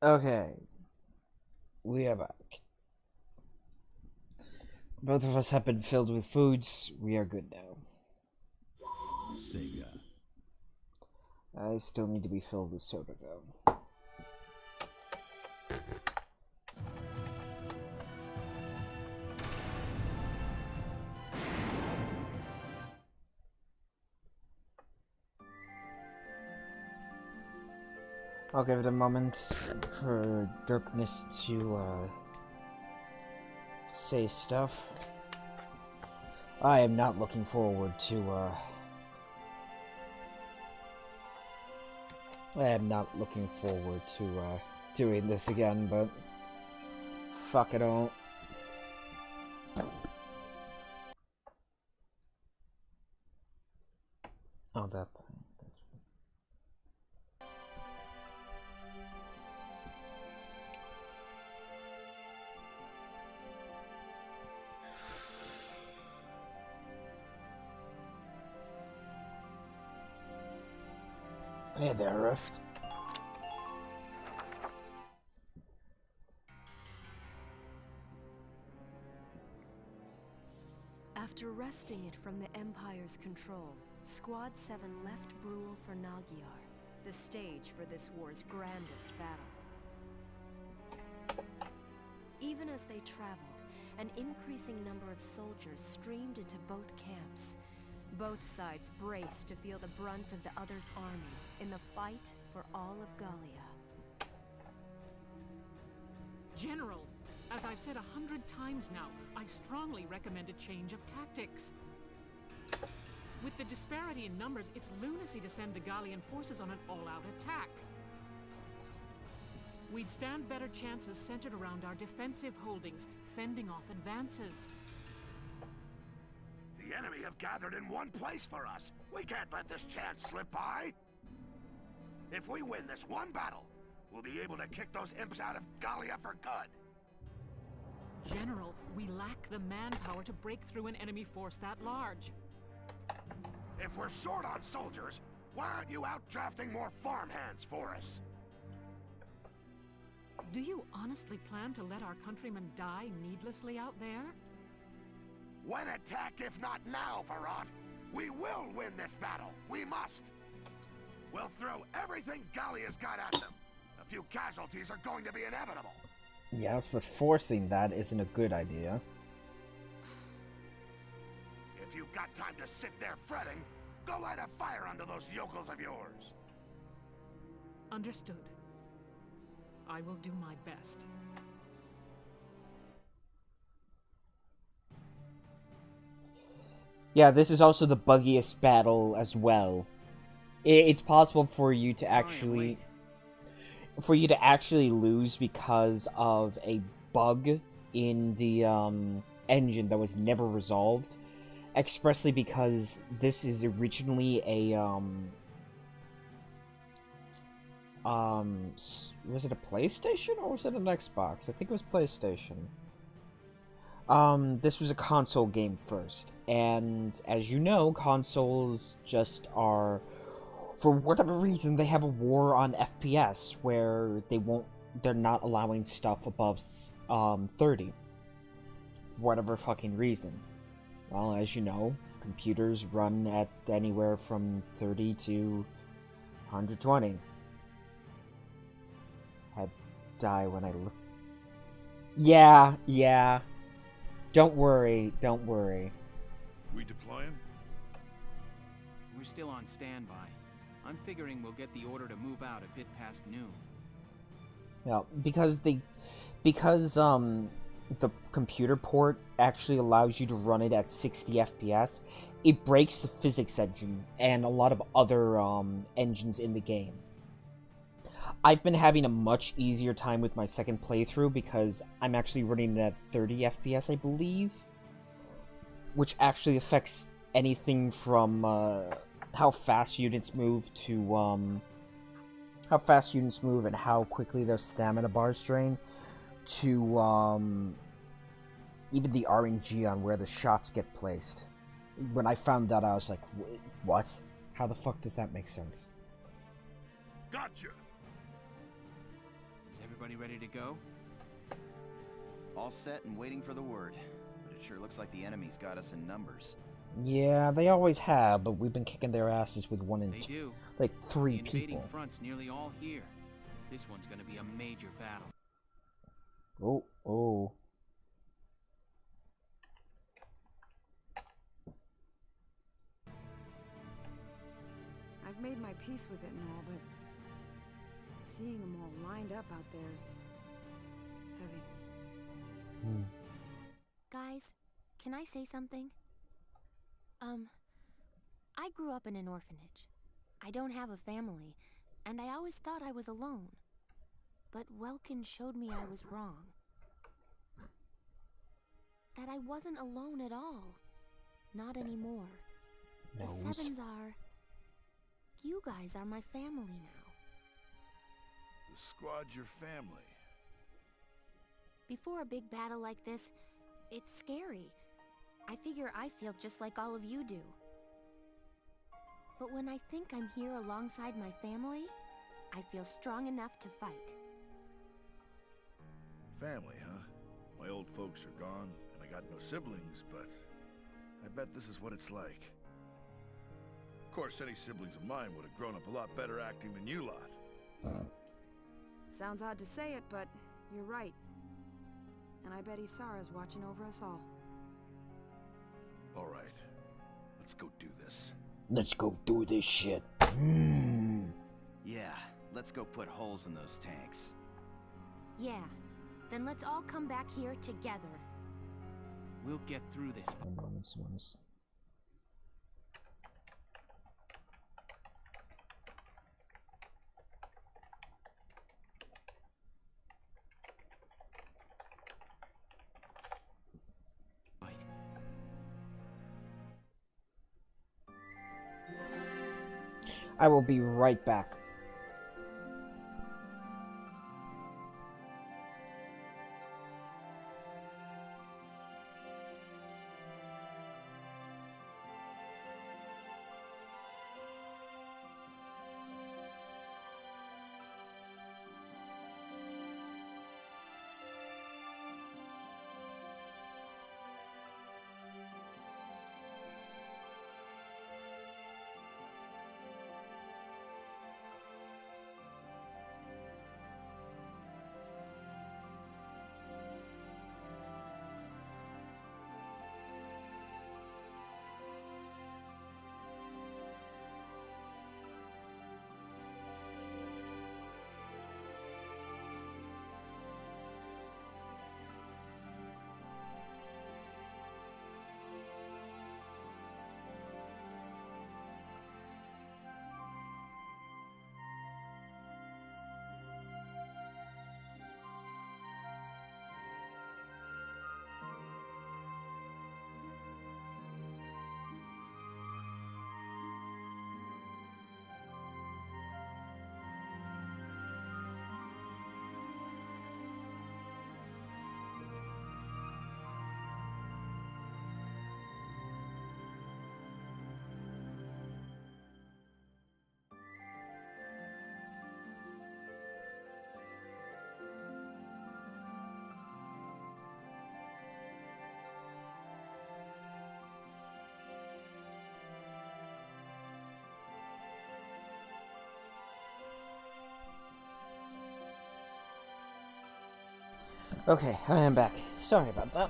Okay, we are back. Both of us have been filled with foods. We are good now. Sega. I still need to be filled with soda, though. I'll give it a moment for Derpness to say stuff. I am not looking forward to doing this again, but fuck it all. Oh, that thing. That's... Hey there, Rift. After wresting it from the Empire's control, Squad 7 left Brule for Nagyar, the stage for this war's grandest battle. Even as they traveled, an increasing number of soldiers streamed into both camps. Both sides braced to feel the brunt of the other's army in the fight for all of Gallia. General, as I've said 100 times now, I strongly recommend a change of tactics. With the disparity in numbers, it's lunacy to send the Gallian forces on an all-out attack. We'd stand better chances centered around our defensive holdings, fending off advances. The enemy have gathered in one place for us. We can't let this chance slip by. If we win this one battle, we'll be able to kick those imps out of Gallia for good. General, we lack the manpower to break through an enemy force that large. If we're short on soldiers, why aren't you out drafting more farmhands for us? Do you honestly plan to let our countrymen die needlessly out there? When attacked, if not now, Varrot, we will win this battle. We must. We'll throw everything Gallia's got at them. A few casualties are going to be inevitable. Yes, but forcing that isn't a good idea. If you've got time to sit there fretting, go light a fire under those yokels of yours. Understood. I will do my best. Yeah, this is also the buggiest battle as well. It's possible for you to actually... lose because of a bug in the engine that was never resolved, expressly because this is originally a was it a PlayStation or was it an Xbox? I think it was PlayStation. This was a console game first, and as you know, consoles just are, for whatever reason, they have a war on FPS where they're not allowing stuff above 30. For whatever fucking reason. Well, as you know, computers run at anywhere from 30 to 120. Had die when I look. Yeah. Don't worry. We deploying? We're still on standby. I'm figuring we'll get the order to move out a bit past noon. Yeah, because the computer port actually allows you to run it at 60 FPS, it breaks the physics engine and a lot of other engines in the game. I've been having a much easier time with my second playthrough because I'm actually running it at 30 FPS, I believe, which actually affects anything from how fast units move to and how quickly their stamina bars drain, to even the RNG on where the shots get placed. When I found that, I was like, wait, what? How the fuck does that make sense? Gotcha. Is everybody ready to go? All set and waiting for the word. But it sure looks like the enemy's got us in numbers. Yeah, they always have, but we've been kicking their asses with one and They two, do. like three The invading people. front's nearly all here. This one's gonna be a major battle. Oh. I've made my peace with it and all, but seeing them all lined up out there's heavy. Guys, can I say something? I grew up in an orphanage. I don't have a family, and I always thought I was alone. But Welkin showed me I was wrong. That I wasn't alone at all. Not anymore. The Sevens are... You guys are my family now. The squad's your family. Before a big battle like this, it's scary. I figure I feel just like all of you do. But when I think I'm here alongside my family, I feel strong enough to fight. Family, huh? My old folks are gone, and I got no siblings, but I bet this is what it's like. Of course, any siblings of mine would have grown up a lot better acting than you lot. Sounds odd to say it, but you're right. And I bet Isara's watching over us all. All right, let's go do this. Let's go do this shit. Yeah, let's go put holes in those tanks. Yeah, then let's all come back here together. We'll get through this. I will be right back. Okay, I am back. Sorry about that.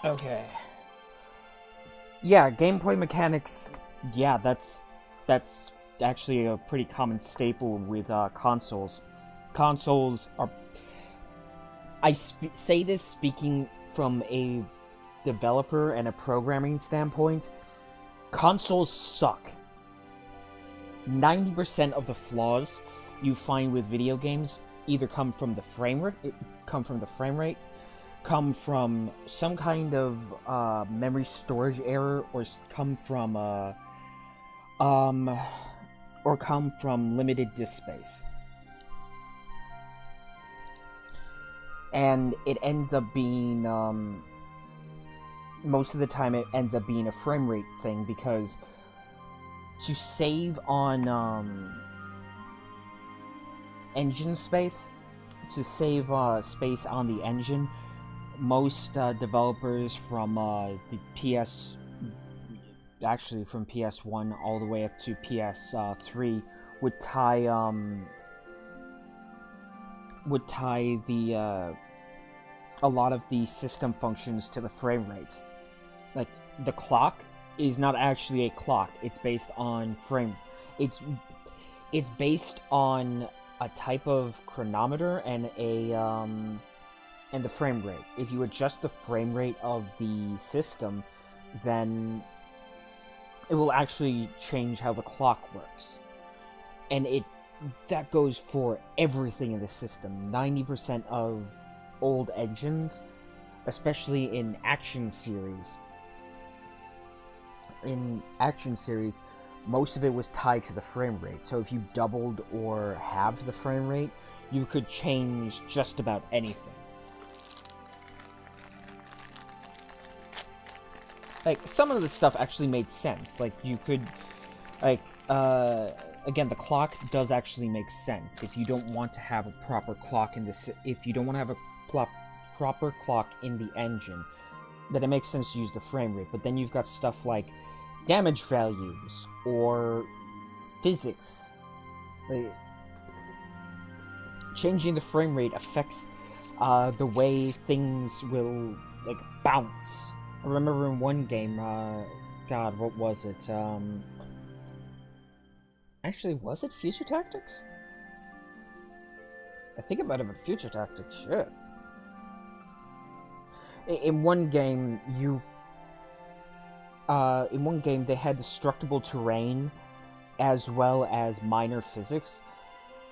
Okay. Yeah, gameplay mechanics. Yeah, that's actually a pretty common staple with consoles. Consoles are... I say this speaking from a developer and a programming standpoint. Consoles suck. 90% of the flaws you find with video games either come from the frame rate, come from some kind of memory storage error, or come from or come from limited disk space. And it ends up being, most of the time it ends up being a frame rate thing, because to save on engine space, to save space on the engine, most developers from the PS, actually from PS1 all the way up to PS3 would tie the a lot of the system functions to the frame rate. Like, the clock is not actually a clock. It's based on frame. It's based on a type of chronometer and and the frame rate. If you adjust the frame rate of the system, then it will actually change how the clock works. And that goes for everything in the system. 90% of old engines, especially in action series. In action series, most of it was tied to the frame rate. So if you doubled or halved the frame rate, you could change just about anything. Like, some of the stuff actually made sense. Like, you could, like, again, the clock does actually make sense. If you don't want to have a proper clock in the, if you don't want to have a proper clock in the engine, then it makes sense to use the frame rate. But then you've got stuff like damage values or physics. Like, changing the frame rate affects the way things will, like, bounce. I remember in one game, God, what was it? Actually, was it Future Tactics? I think it might have been Future Tactics, shit. In one game, they had destructible terrain as well as minor physics.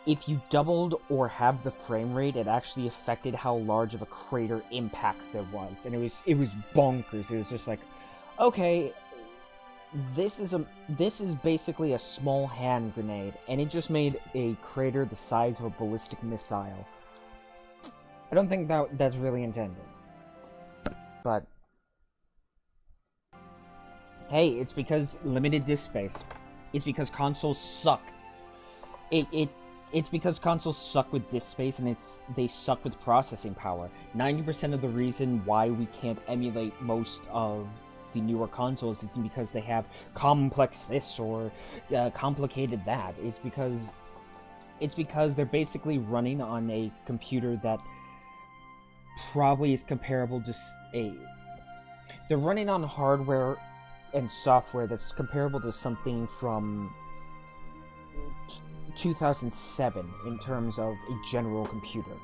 If you doubled or halved the frame rate, it actually affected how large of a crater impact there was. And it was bonkers. It was just like, okay, this is basically a small hand grenade, and it just made a crater the size of a ballistic missile. I don't think that's really intended. But hey, it's because limited disk space. It's because consoles suck. It's because consoles suck with disk space, and they suck with processing power. 90% of the reason why we can't emulate most of the newer consoles is because they have complex this or complicated that. It's because they're basically running on a computer that probably is comparable to they're running on hardware and software that's comparable to something from 2007 in terms of a general computer.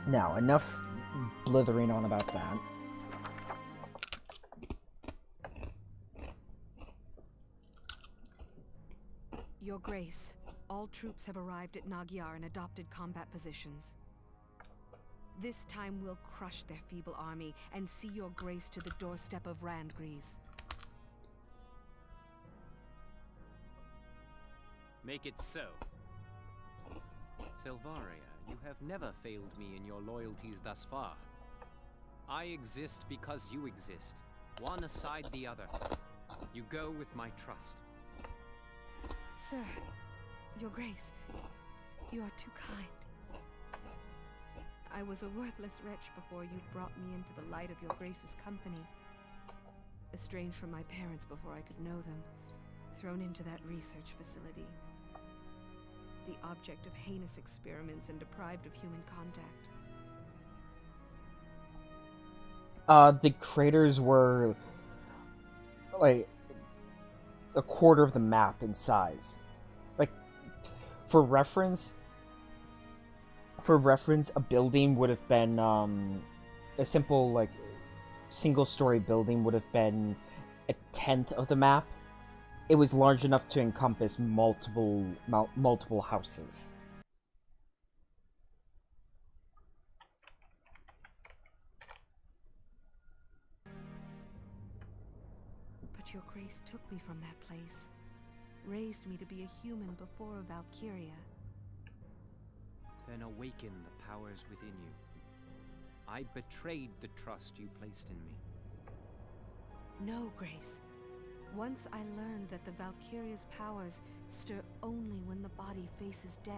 Now, enough blithering on about that. Your Grace, all troops have arrived at Nagyar and adopted combat positions. This time we'll crush their feeble army and see your Grace to the doorstep of Randgrease. Make it so. Selvaria, you have never failed me in your loyalties thus far. I exist because you exist, one aside the other. You go with my trust. Sir, your Grace, you are too kind. I was a worthless wretch before you brought me into the light of your Grace's company. Estranged from my parents before I could know them, thrown into that research facility. The object of heinous experiments and deprived of human contact. The craters were like a quarter of the map in size. Like, for reference, a building would have been a simple, like, single-story building would have been a tenth of the map. It was large enough to encompass multiple houses. But your Grace took me from that place. raised me to be a human before Valkyria. Then awaken the powers within you. I betrayed the trust you placed in me. No, Grace. Once I learned that the Valkyria's powers stir only when the body faces death.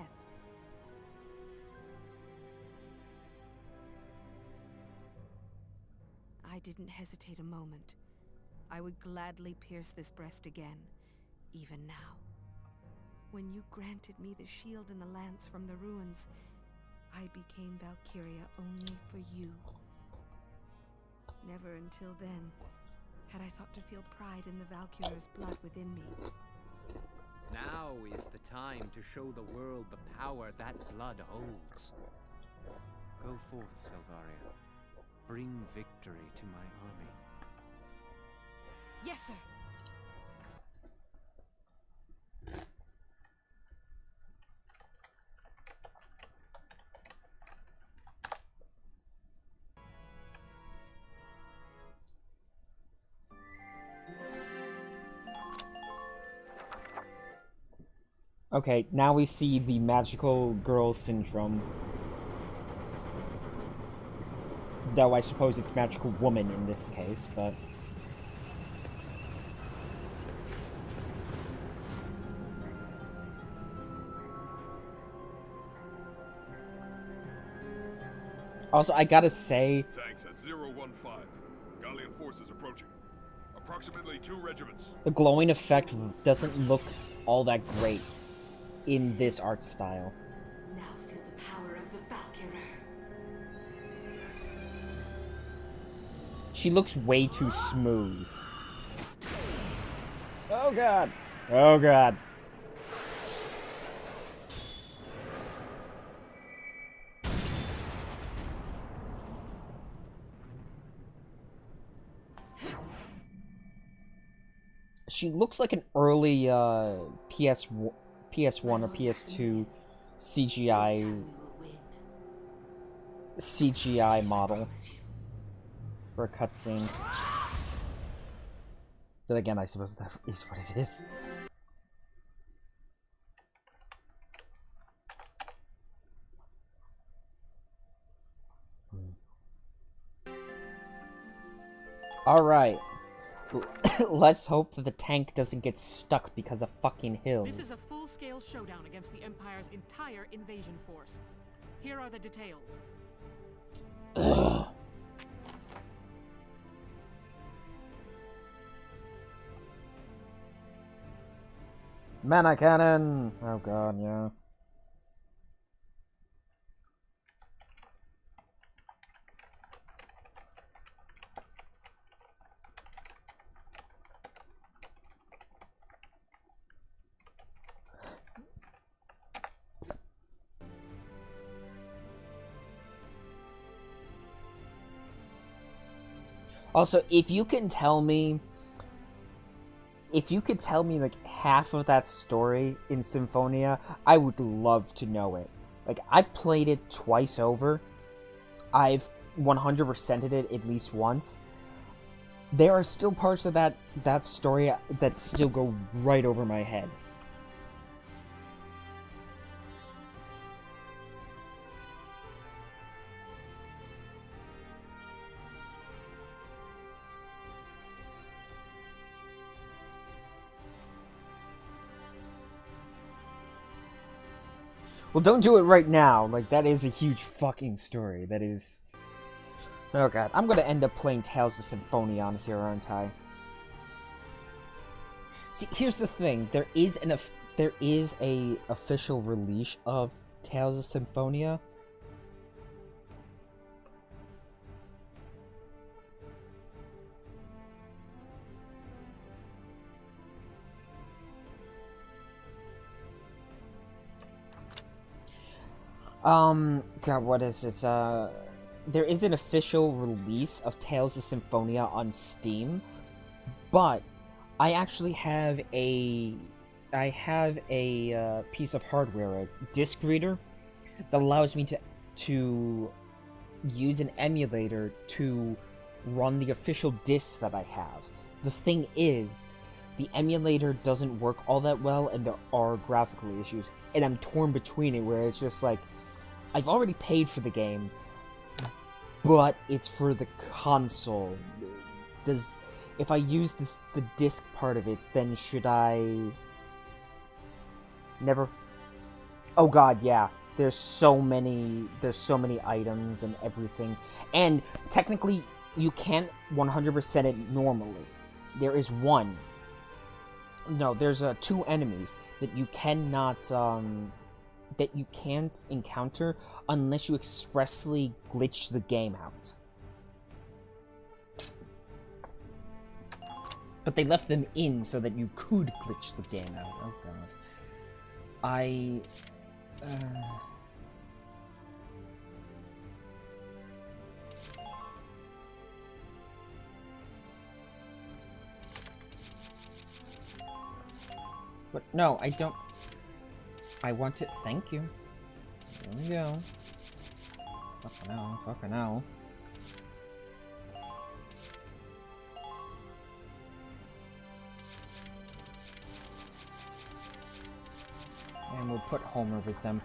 I didn't hesitate a moment. I would gladly pierce this breast again, even now. When you granted me the shield and the lance from the ruins, I became Valkyria only for you. Never until then had I thought to feel pride in the Valkyria's blood within me. Now is the time to show the world the power that blood holds. Go forth, Selvaria. Bring victory to my army. Yes, sir! Okay, now we see the magical girl syndrome. Though I suppose it's magical woman in this case, but... Also, I gotta say... Tanks at 015. Gallian forces approaching. Approximately 2 regiments. The glowing effect doesn't look all that great in this art style. Now feel the power of the Valkyrie. She looks way too smooth. Oh god. Oh god. She looks like an early PS1 or PS2 CGI model for a cutscene. Then again, I suppose that is what it is. Alright. Let's hope that the tank doesn't get stuck because of fucking hills. This is a full-scale showdown against the Empire's entire invasion force. Here are the details. Ugh. Mana cannon! Oh god, yeah. Also, if you could tell me like half of that story in Symphonia, I would love to know it. Like, I've played it twice over. I've 100%ed it at least once. There are still parts of that story that still go right over my head. Well, don't do it right now. Like, that is a huge fucking story. That is... Oh god, I'm gonna end up playing Tales of Symphonia on here, aren't I? See, here's the thing. There is a official release of Tales of Symphonia. God, what is it? There is an official release of Tales of Symphonia on Steam, but I actually have a piece of hardware, a disc reader, that allows me to use an emulator to run the official discs that I have. The thing is, the emulator doesn't work all that well, and there are graphical issues. And I'm torn between it, where it's just like, I've already paid for the game, but it's for the console. If I use the disc part of it, then should I... Never... Oh god, yeah. There's so many items and everything. And technically, you can't 100% it normally. There is one. No, there's two enemies that you cannot, that you can't encounter unless you expressly glitch the game out. But they left them in so that you could glitch the game out. Oh god. But no, I don't. I want it. Thank you. There we go. Fucking hell, fucking hell. And we'll put Homer with them.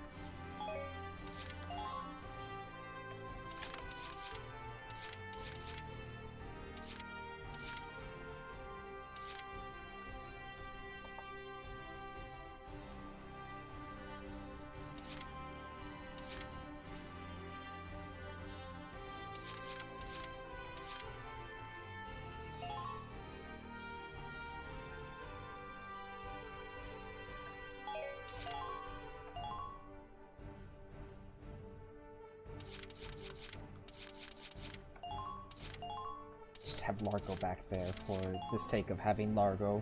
Have Largo back there for the sake of having Largo.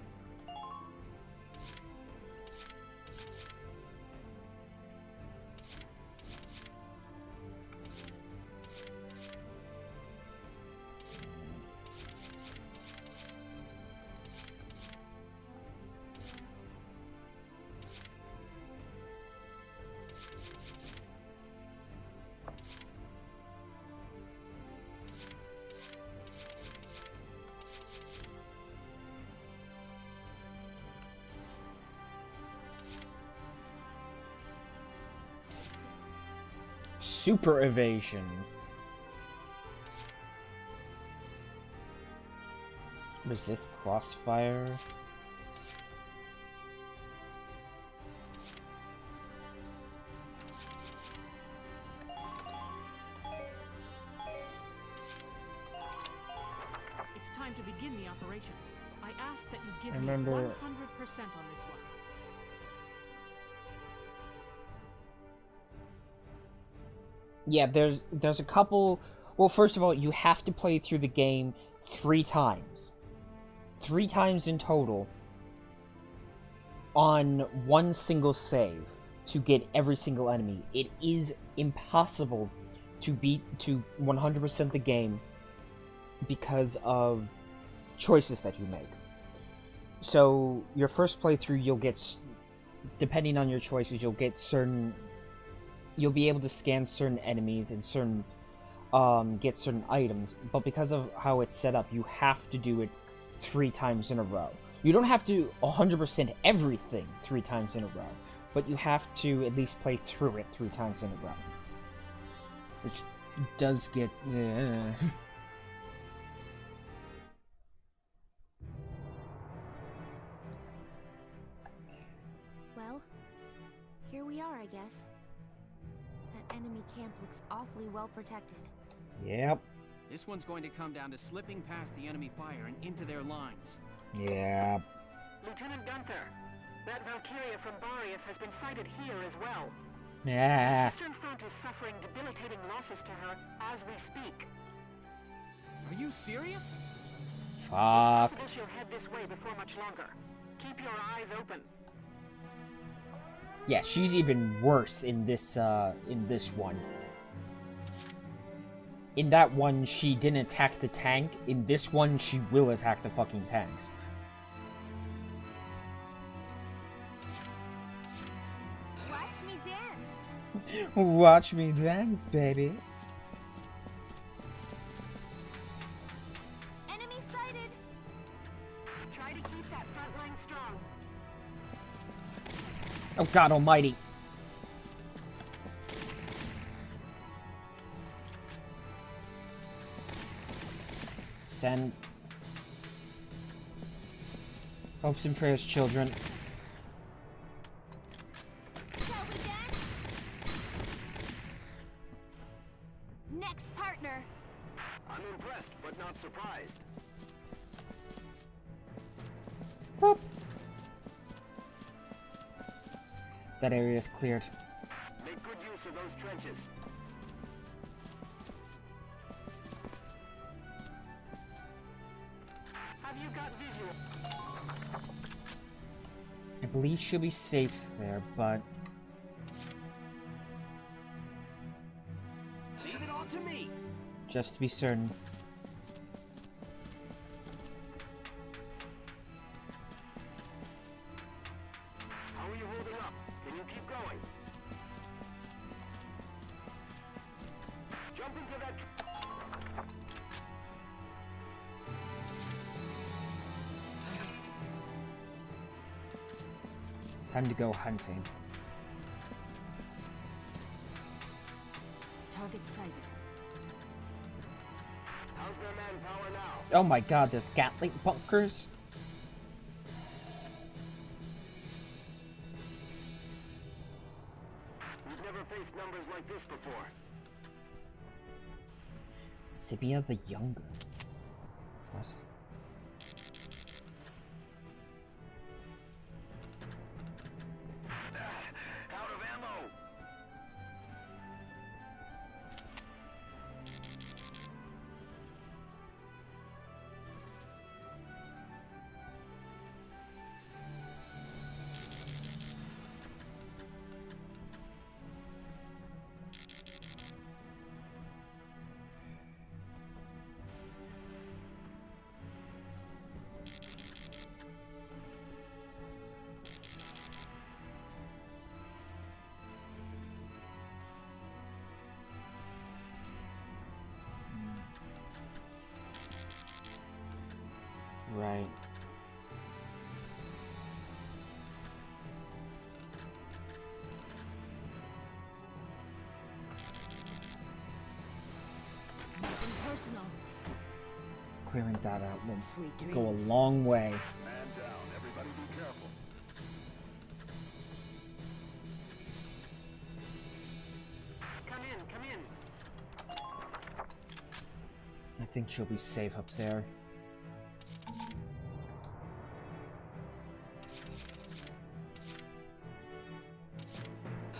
Super evasion. Resist crossfire. It's time to begin the operation. I ask that you give me 100% Remember... on this one. Yeah, there's a couple... Well, first of all, you have to play through the game 3 times. 3 times in total on one single save to get every single enemy. It is impossible to 100% the game because of choices that you make. So, your first playthrough, you'll get... Depending on your choices, you'll get certain... You'll be able to scan certain enemies and certain, get certain items, but because of how it's set up, you have to do it 3 times in a row. You don't have to 100% everything 3 times in a row, but you have to at least play through it 3 times in a row. Which does get... Well, here we are, I guess. Enemy camp looks awfully well protected. Yep. This one's going to come down to slipping past the enemy fire and into their lines. Yeah. Lieutenant Gunther, that Valkyria from Barrius has been sighted here as well. Yeah. The Eastern Front is suffering debilitating losses to her as we speak. Are you serious? Fuck. It's possible she'll head this way before much longer. Keep your eyes open. Yeah, she's even worse in this one. In that one, she didn't attack the tank. In this one, she will attack the fucking tanks. Watch me dance! Watch me dance, baby. Enemy sighted! Try to keep that front line Oh God almighty. Send. Hopes and prayers, children. Shall we dance? Next partner. I'm impressed, but not surprised. Boop. That area is cleared. Make good use of those trenches. Have you got visual? I believe she'll be safe there, but... Leave it all to me. just to be certain. How are you holding up? Can you keep going? Jump into that. Time to go hunting. Target sighted. How's their manpower now? Oh my god, there's Gatling bunkers? We've never faced numbers like this before. Sibia the Younger. What? Out of ammo. Right. Nothing personal. Clearing that out will Sweet go a dreams. long way. Man down. Everybody be careful. Come in, come in. I think she'll be safe up there.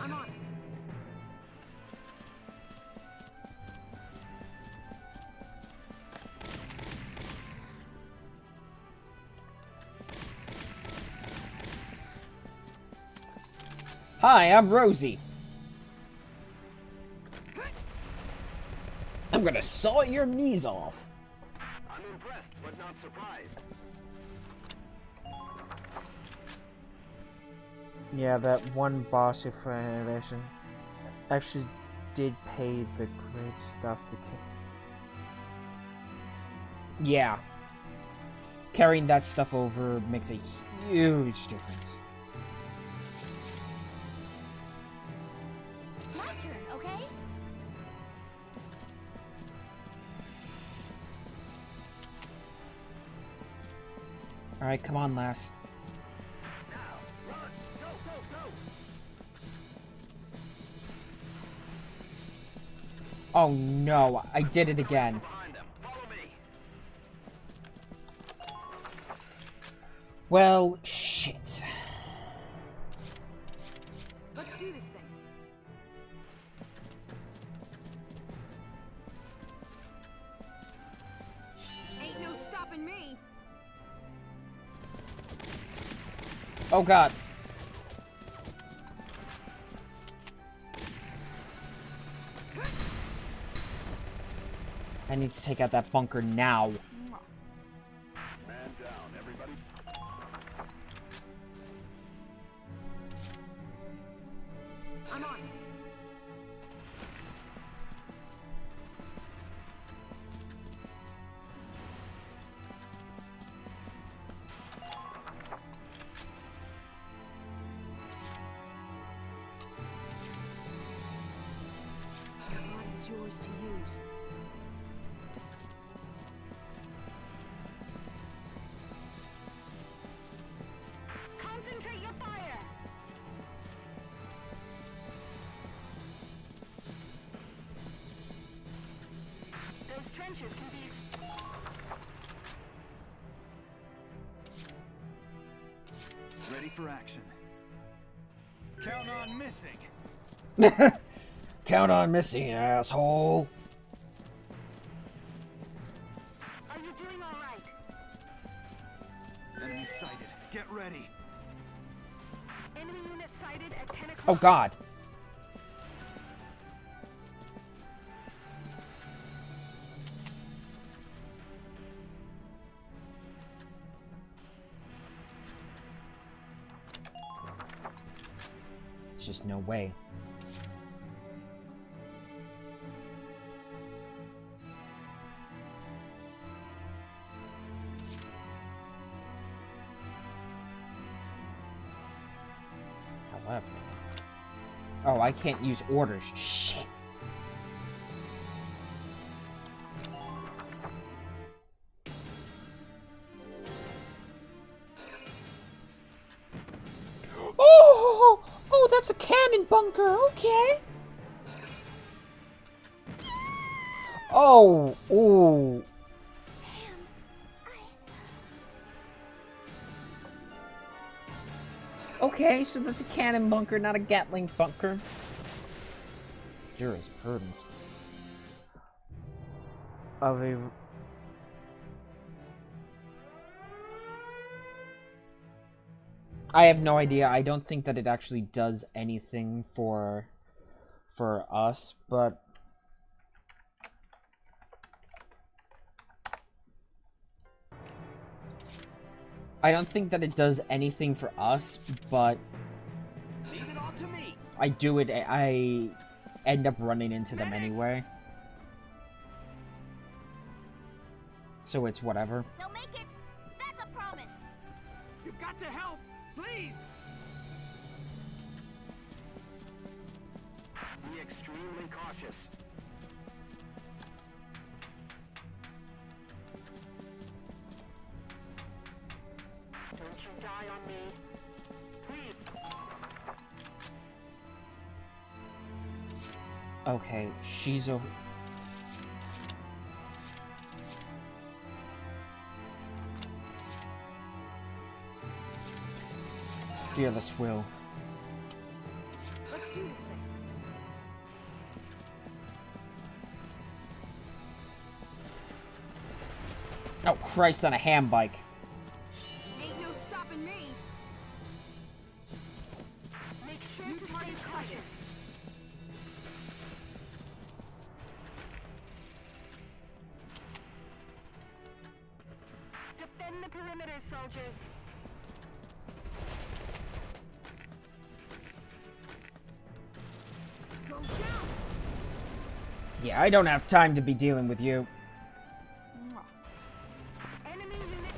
I'm on it. Hi, I'm Rosie. I'm gonna saw your knees off. I'm impressed, but not surprised. Yeah, that one boss for animation actually did pay the great stuff to yeah. Carrying that stuff over makes a huge difference. My turn, okay? Alright, come on, lass. Now, run! Go, go, go! Oh no, I did it again. Behind them. Follow me. Well, shit. Let's do this thing. Ain't no stopping me. Oh god. I need to take out that bunker now. Man down. Everybody. I'm on it. yours to use. Concentrate your fire! Those trenches can be... Ready for action. Count on missing. Count on missing, asshole. Are you doing all right? Enemy sighted. Get ready. Enemy unit sighted at 10 o'clock. Oh god. There's just no way. However... Oh, I can't use orders. Shit! Oh! Oh, that's a cannon bunker! Okay! Oh! Ooh! Okay, so that's a cannon bunker, not a Gatling bunker. Jurisprudence. Of a... I have no idea. I don't think that it actually does anything for us, but... I don't think that it does anything for us, but Leave it all to me. I end up running into them anyway. So it's whatever. They'll make it! That's a promise! You've got to help, please. Be extremely cautious. Don't you die on me. Please. Okay, she's over. Fearless will. Let's do this thing. Oh Christ, on a ham bike. Ain't no stopping me. Make sure to stay cautious. Defend the perimeter, soldiers. Go down. Yeah, I don't have time to be dealing with you. Enemy unit.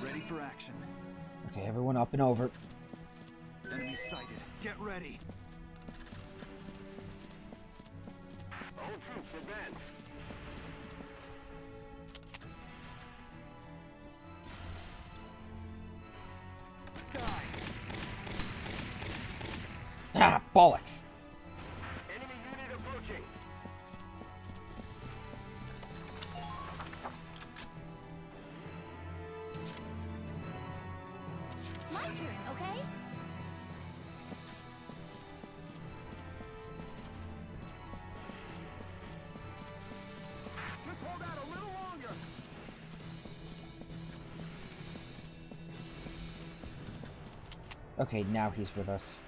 Ready for action. Okay, everyone up and over. Enemy sighted. Get ready. All troops advance. Die. Ah, bollocks. Enemy unit approaching. My turn, okay? Just hold out a little longer. Okay, now he's with us.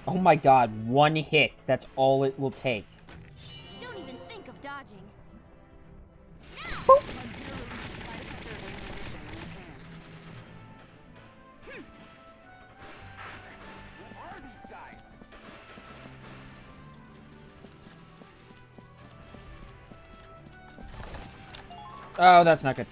Oh my god, one hit. That's all it will take. Don't even think of dodging. Oh, that's not good.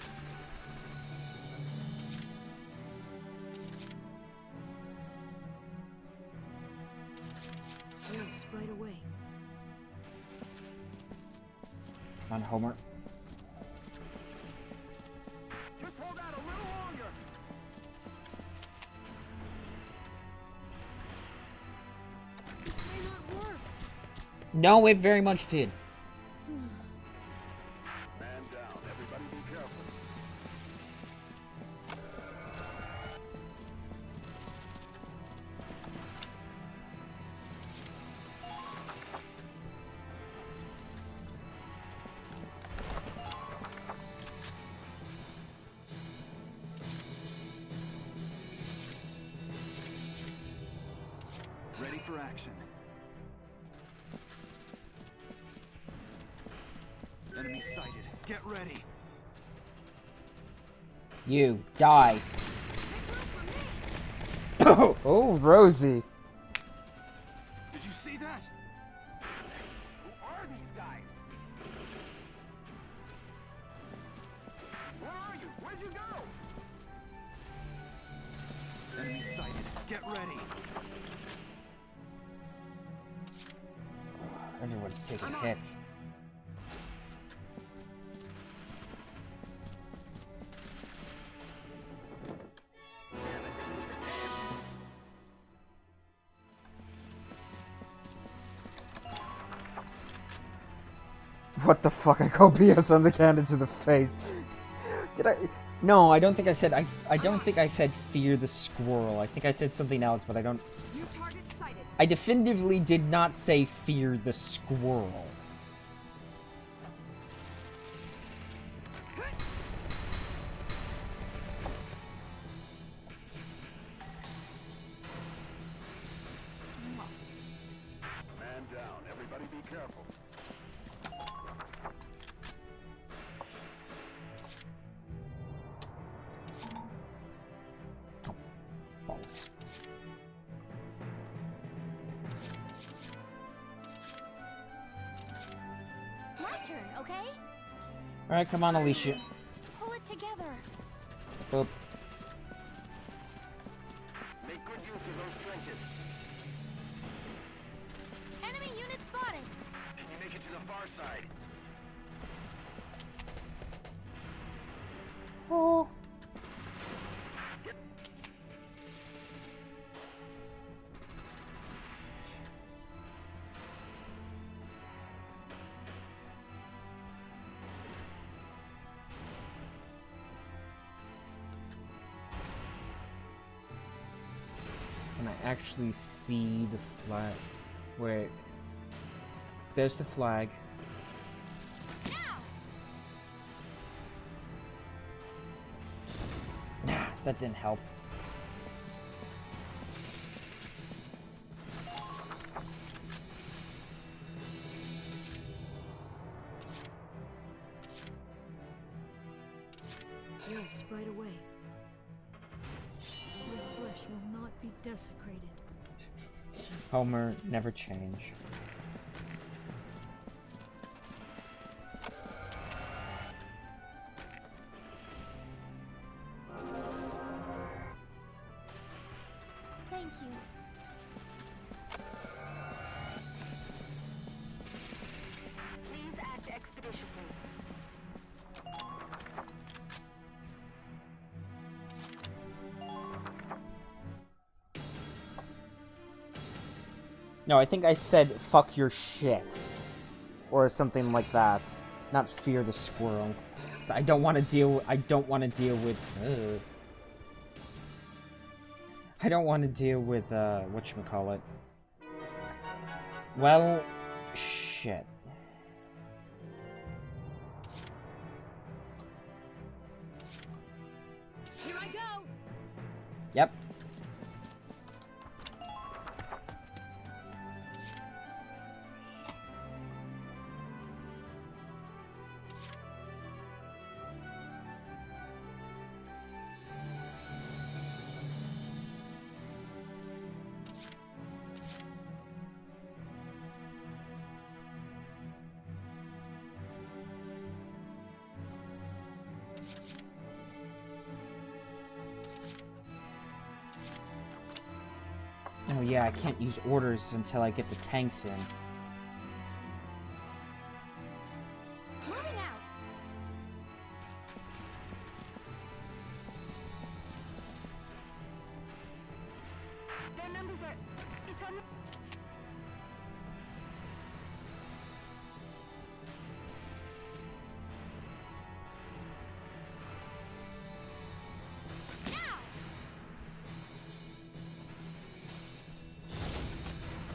On Homer. Just hold out a little longer. This may not work. No, it very much did. Man down. Everybody be careful. Ready for action. Enemy sighted. Get ready. You die. Oh, Rosie. Did you see that? Who are these guys? Where are you? Where'd you go? Enemy sighted. Get ready. Everyone's taking hits. What the fuck? I go BS on the cannon to the face. Did I? No, I don't think I said. I don't think I said fear the squirrel. I think I said something else, but I don't. New target sighted. I definitively did not say fear the squirrel. Man down. Everybody be careful. Bollocks. My turn, okay? Alright, come on, Alicia. Pull it together. Boop. Make good use of those trenches. Enemy unit spotted. Can you make it to the far side? Oh. Can I actually see the flag? Wait. There's the flag. Nah, that didn't help. Yes, right away. Your flesh will not be desecrated. Homer, never change. Thank you. Please act expeditiously. No, I think I said fuck your shit. Or something like that. Not fear the squirrel. So I don't want to deal with... I don't want to deal with... I don't want to deal with, whatchamacallit. Well... Shit. Here I go! Yep. Oh yeah, I can't use orders until I get the tanks in. Moving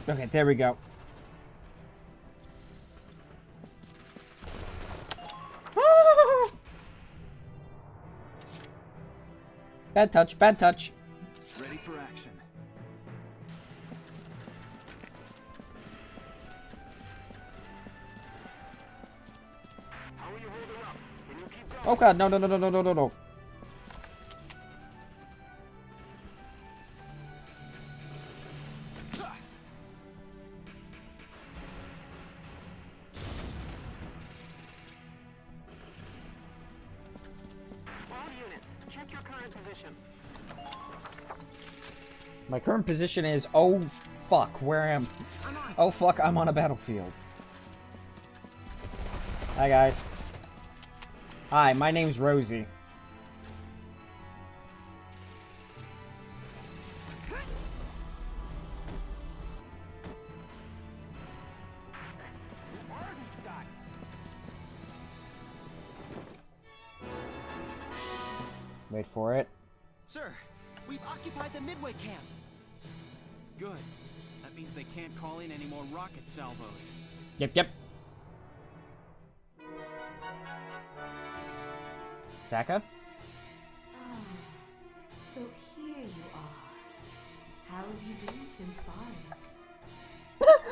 Okay, there we go. Bad touch, bad touch. Ready for action. How are you holding up? Can you keep going? Oh god, no, no, no, no, no, no, no, no. All units, check your current position. My current position is, oh fuck, where am I? Oh fuck, I'm on a battlefield. Hi guys. Hi, my name's Rosie. Wait for it. Sir, we've occupied the midway camp. Good. That means they can't call in any more rocket salvos. Yep, yep. Saka? So here you are. How have you been since Varus?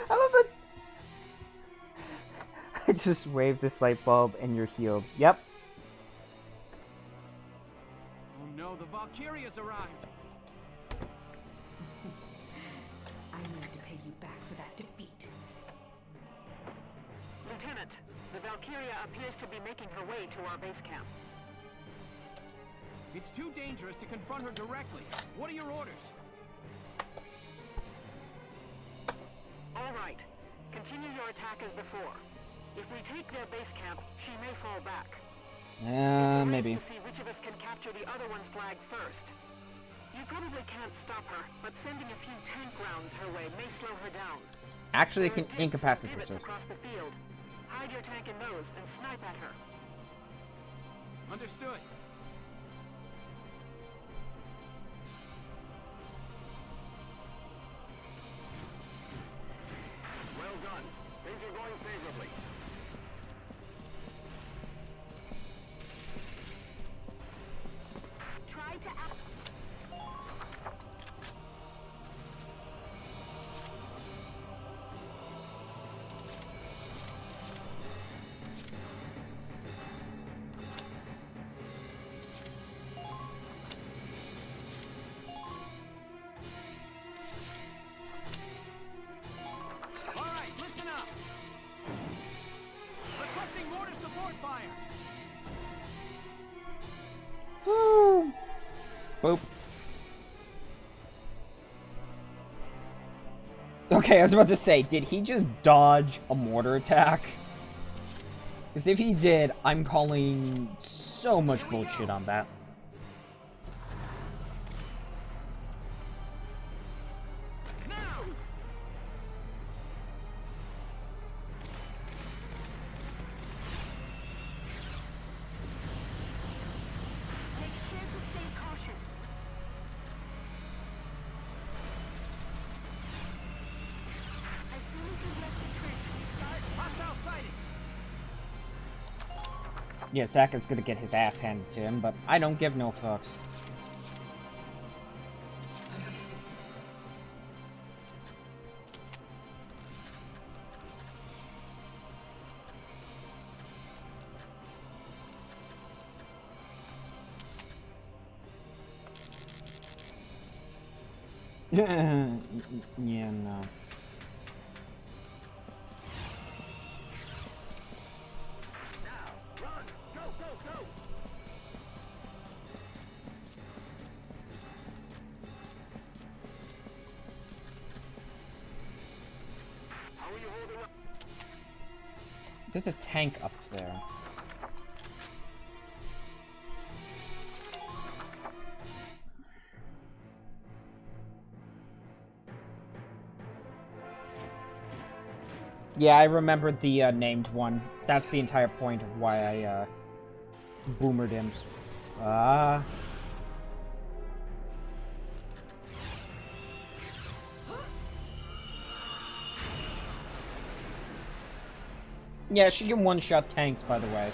I love that. I just waved this light bulb and you're healed. Yep. Oh no, the Valkyria's arrived. I need to pay you back for that defeat. Lieutenant, the Valkyria appears to be making her way to our base camp. It's too dangerous to confront her directly. What are your orders? All right. Continue your attack as before. If we take their base camp, she may fall back. Maybe. To see which of us can capture the other one's flag first. You probably can't stop her, but sending a few tank rounds her way may slow her down. Actually, it There can are incapacitate pivots her. across the field. Hide your tank in those and snipe at her. Understood. Well done. Things are going favorably. Try to act. All right, listen up. Requesting mortar support fire. Boop. Okay, I was about to say, did he just dodge a mortar attack? Because if he did, I'm calling so much bullshit on that. Now. Take care to stay cautious. As soon as you left the trench, start. Hostile sighting. Yeah, Saka's gonna get his ass handed to him, but I don't give no fucks. Yeah, no. Run! Go, go, go! How are you holding up? There's a tank up there. Yeah, I remembered the named one. That's the entire point of why I boomered him. Yeah, she can one-shot tanks, by the way.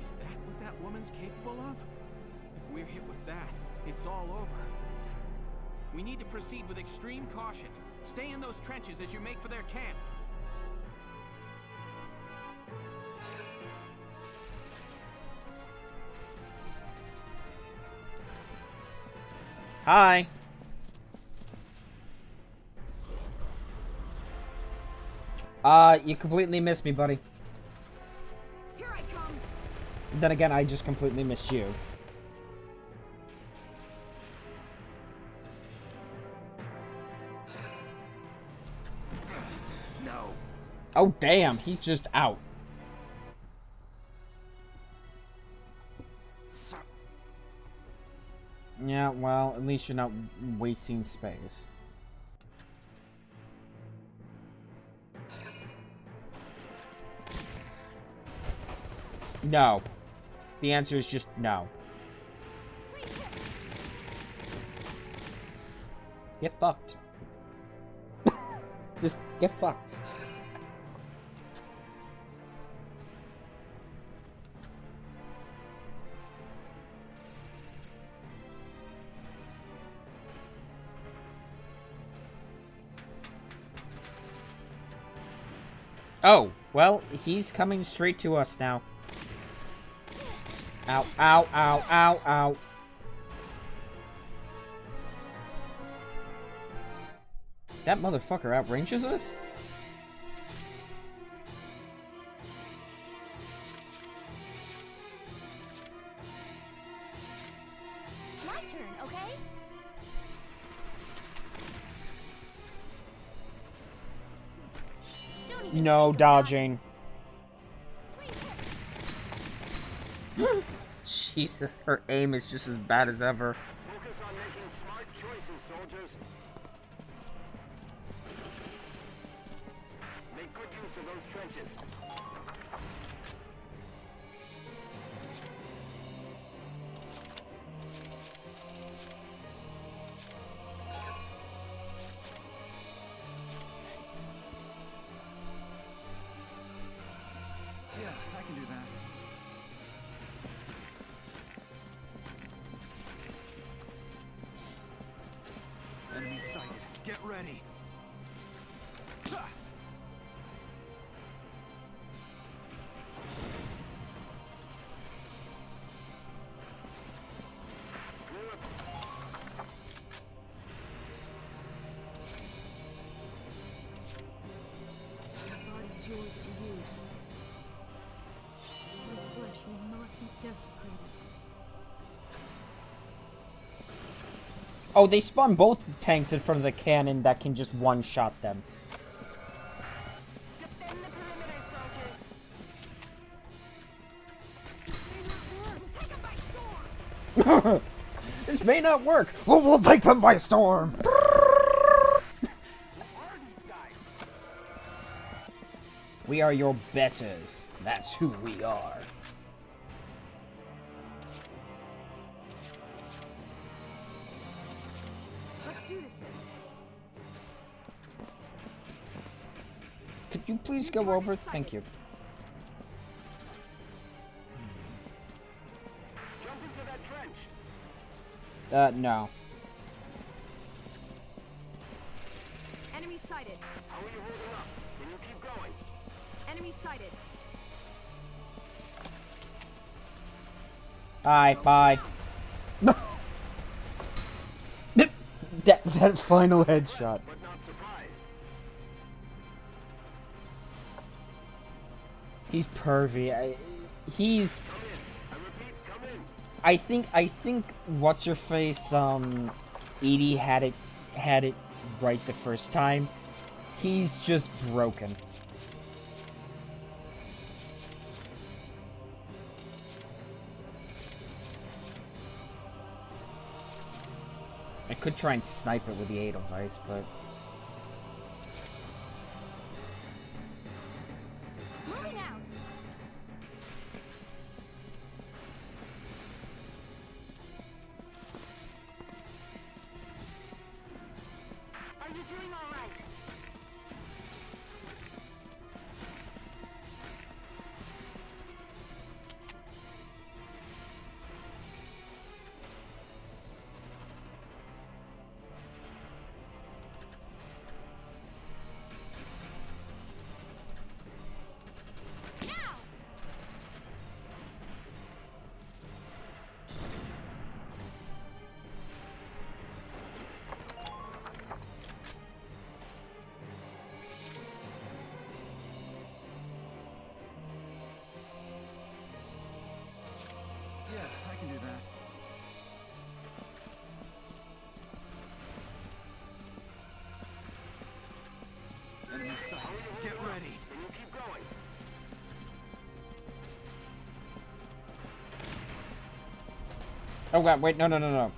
Is that what that woman's capable of? If we're hit with that, it's all over. We need to proceed with extreme caution. Stay in those trenches as you make for their camp. Hi. You completely missed me, buddy. Here I come. Then again, I just completely missed you. No. Oh, damn, he's just out. Sir. Yeah, well, at least you're not wasting space. No. The answer is just no. Get fucked. Just get fucked. Oh, well, he's coming straight to us now. Ow, ow, ow, ow, ow. That motherfucker outranges us? My turn, okay? Don't even No think about it. dodging. Jesus, her aim is just as bad as ever. Focus on making smart choices, soldiers. Make good use of those trenches. Yeah, I can do that. Enemy sighted. Get ready. Ha! My body's yours to use. My flesh will not be desecrated. Oh, they spawn both the tanks in front of the cannon that can just one-shot them. Defend the perimeter, soldiers. We'll take them by storm! This may not work. Well, we'll take them by storm. We are your betters. That's who we are. Let's do this then. Could you please go over? Thank you. Jump into that trench. No. Enemy sighted. How are you holding up? Can you keep going? Enemy sighted. Bye, bye. that final headshot. But not surprised. He's pervy. He's. Come in. I repeat, come in. I think what's her face Edie had it right the first time. He's just broken. I could try and snipe it with the Edelweiss, but Oh god, wait, no, no, no, no.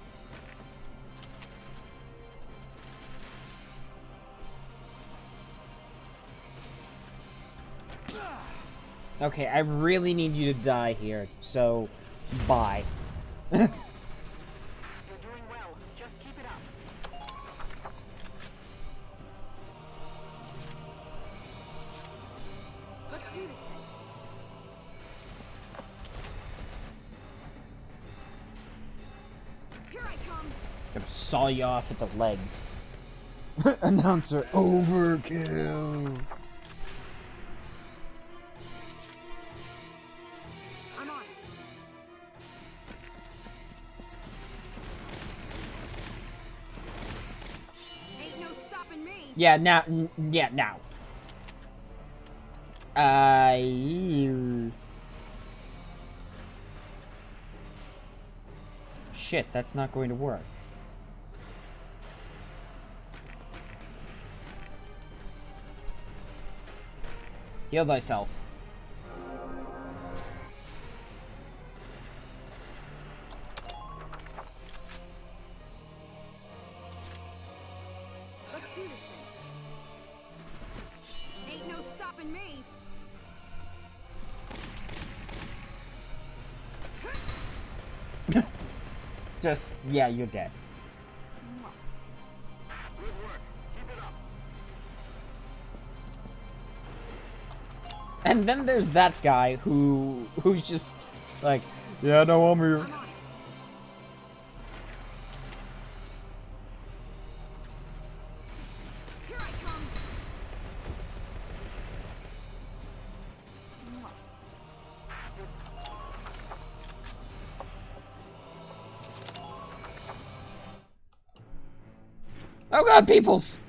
Okay, I really need you to die here, so bye. You're doing well. Just keep it up. Let's do this thing. Here I come. Gonna saw you off at the legs. Announcer, overkill. I'm on it. Ain't no stopping me. Yeah, now, yeah, now. Shit, that's not going to work. Heal thyself. Let's do this thing. Ain't no stopping me. Just, yeah, you're dead. Good work. Keep it up. And then there's that guy who's just like, yeah, no, I'm here. I'm on it. Here I come. Oh god, peoples!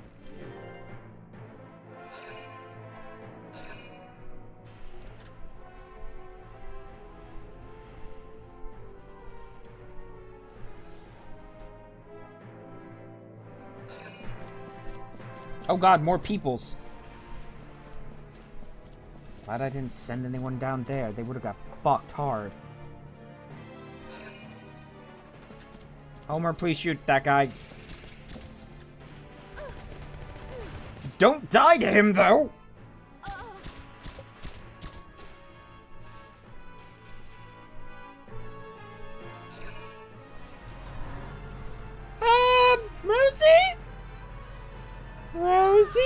Oh god, more peoples. Glad I didn't send anyone down there. They would have got fucked hard. Homer, please shoot that guy. Don't die to him, though! Rosie? Rosie?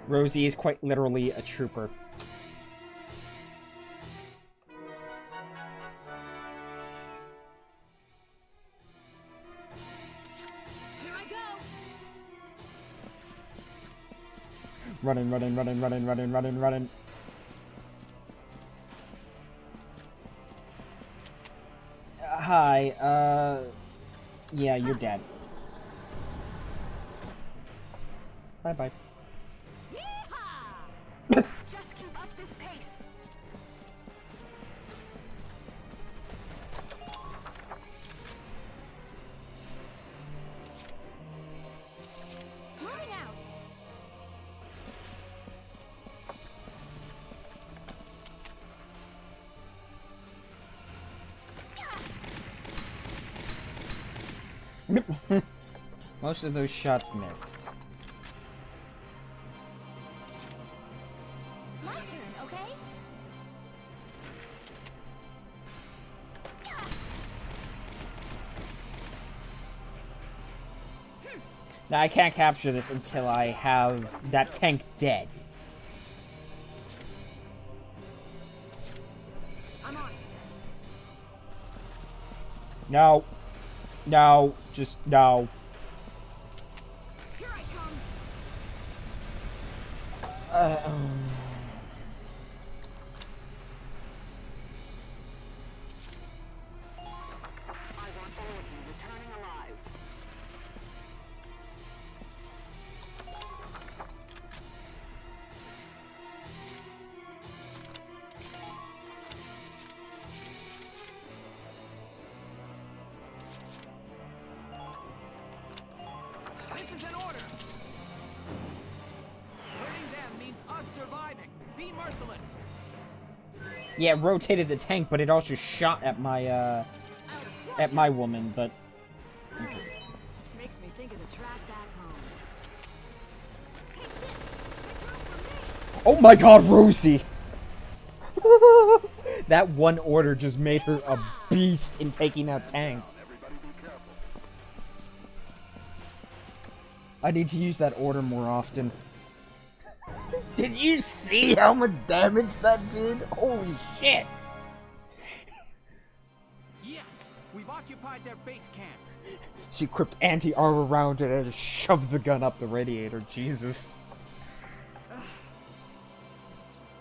Rosie is quite literally a trooper. Here I go. Running, running, running, running, running, running, running. Hi, yeah, you're dead. Bye-bye. Just keep up this pace. Moving out. Most of those shots missed. My turn, okay? Now, I can't capture this until I have that tank dead. I'm on it. No. No. Just no. Here I come. I want all of you returning alive. This is an order! Hurting them means us surviving. Be merciless! Yeah, it rotated the tank, but it also shot at my woman, but... Okay. Makes me think of the track back home. Oh my god, Rosie! That one order just made her a beast in taking out tanks. I need to use that order more often. Did you see how much damage that did? Holy shit! Yes, we've occupied their base camp. She equipped anti-armor around it and shoved the gun up the radiator. Jesus.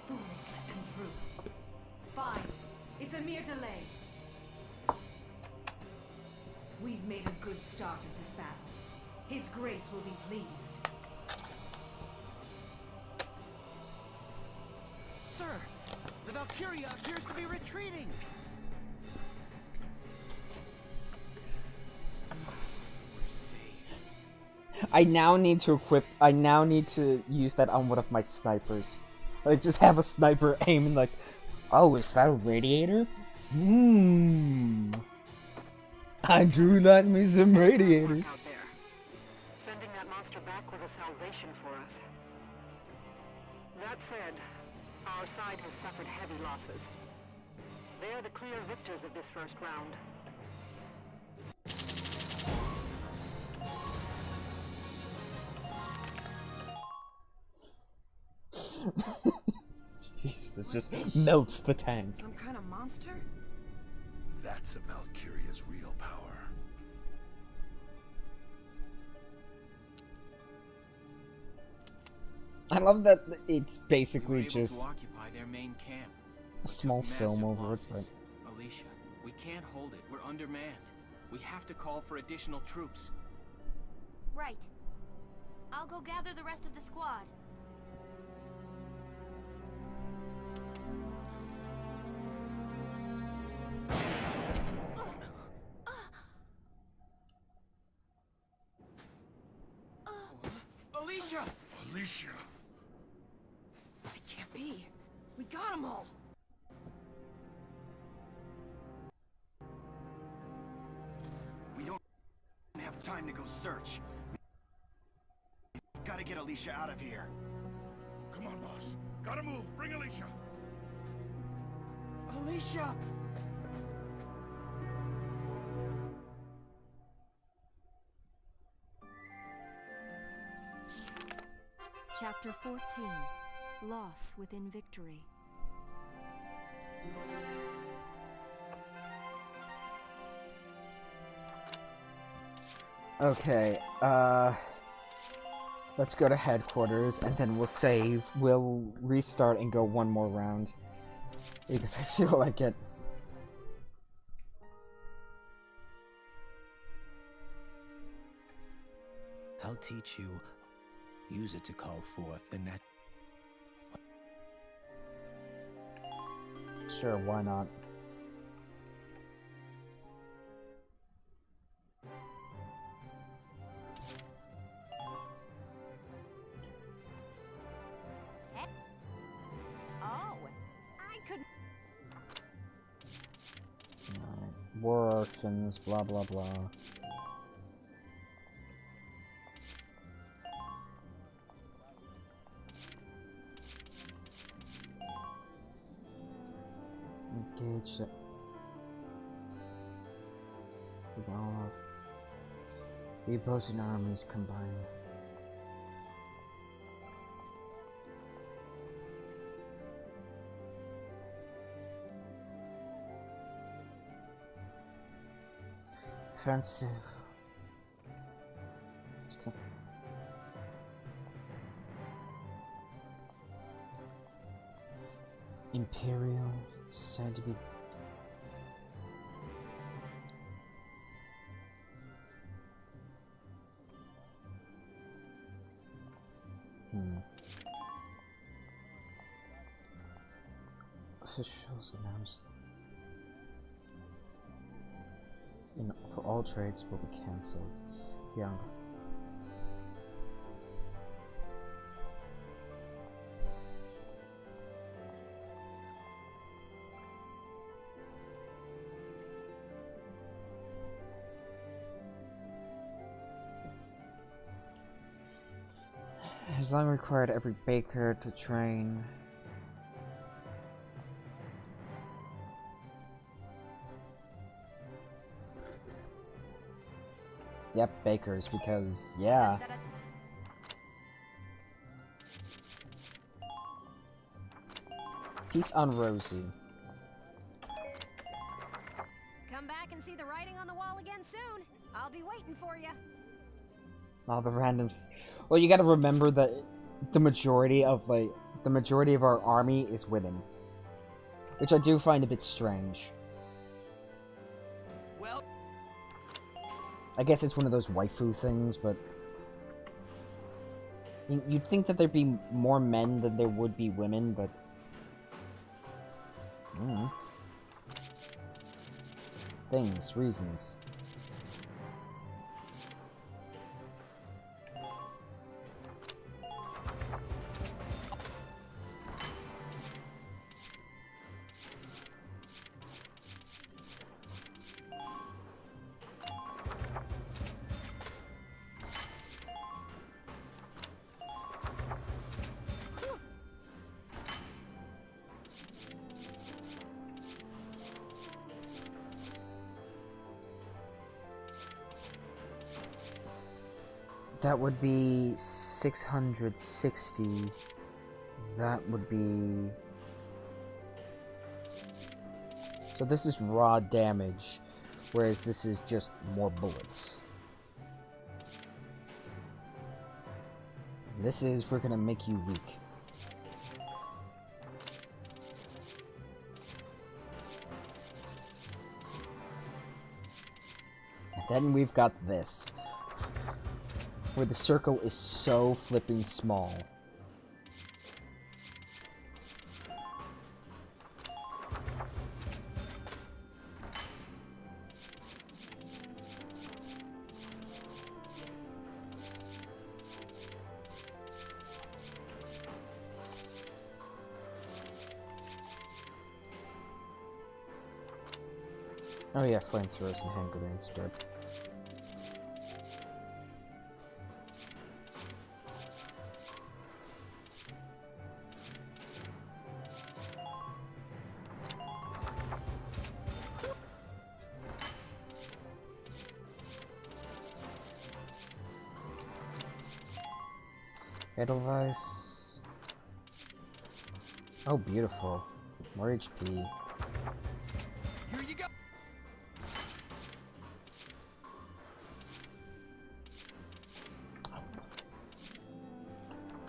Fools let them through. Fine. It's a mere delay. We've made a good start of this battle. His Grace will be pleased. Sir, the Valkyria appears to be retreating. We're saved. I now need to use that on one of my snipers. Like, just have a sniper aiming like, oh, is that a radiator? I do like me some radiators. Sending that monster back was a salvation for us. That said, our side has suffered heavy losses. They are the clear victors of this first round. Jesus, just melts the tank. Some kind of monster? That's a Valkyria's real power. I love that it's basically We were able just to occupy their main camp. a small Massive film over it, losses. Alicia, we can't hold it. We're undermanned. We have to call for additional troops. Right. I'll go gather the rest of the squad. Alicia! Alicia! It can't be. We got them all. We don't have time to go search. We've got to get Alicia out of here. Come on, boss. Gotta move. Bring Alicia. Alicia! Chapter 14. Loss within victory. Okay, let's go to headquarters, and then we'll save. We'll restart and go one more round. Because I feel like it. I'll teach you. Use it to call forth the net. Sure, why not? Oh, I couldn't. Alright, war orphans, blah blah blah. Engage it. Develop. The opposing armies combine. Offensive. Imperial said to be. Officials announced for all trades will be cancelled. Young. Has long required every baker to train. Yep, bakers, because, yeah. Peace on Rosie. Come back and see the writing on the wall again soon. I'll be waiting for you. All the randoms. Well, you gotta remember that the majority of our army is women. Which I do find a bit strange. Well, I guess it's one of those waifu things, but you'd think that there'd be more men than there would be women, but things, reasons. That would be 660. That would be... So this is raw damage, whereas this is just more bullets. And this is, we're gonna make you weak. And then we've got this, where the circle is so flipping small. Oh yeah, flamethrowers and hand grenades, dirt. Edelweiss. Oh, beautiful. More HP. here you go.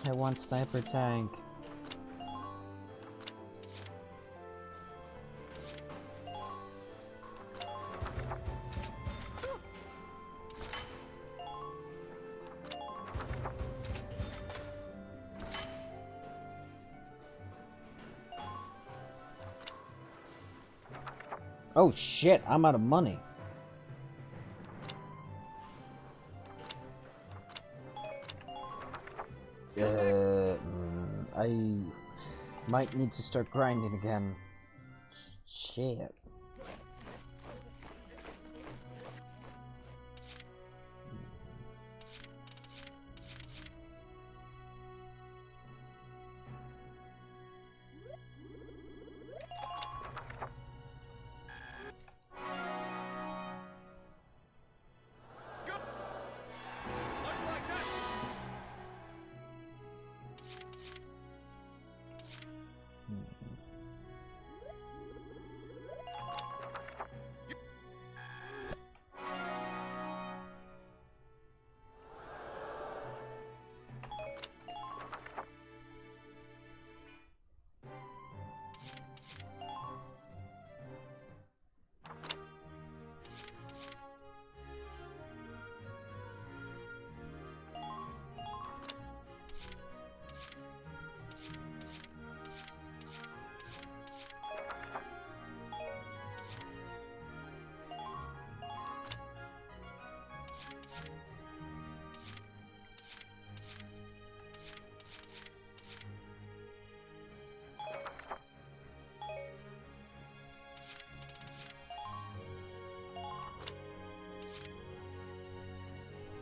I want sniper tank. Oh shit, I'm out of money. I might need to start grinding again. Shit.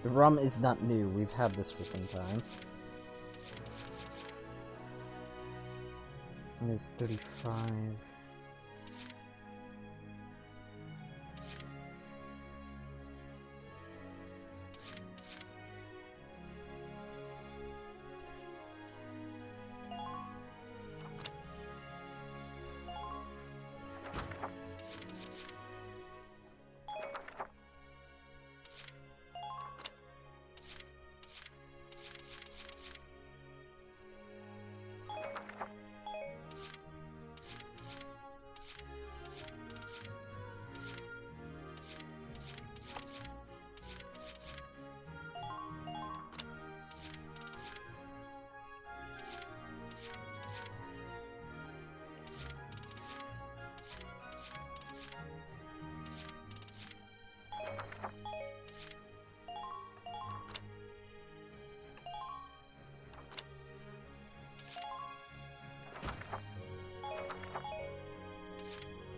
The rum is not new, we've had this for some time. And there's 35.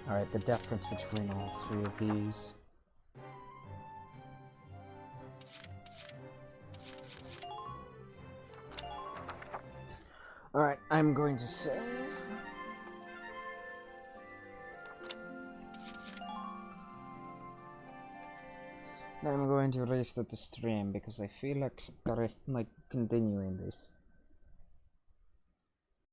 Alright, the difference between all three of these. Alright, I'm going to save. Then I'm going to restart the stream because I feel like continuing this.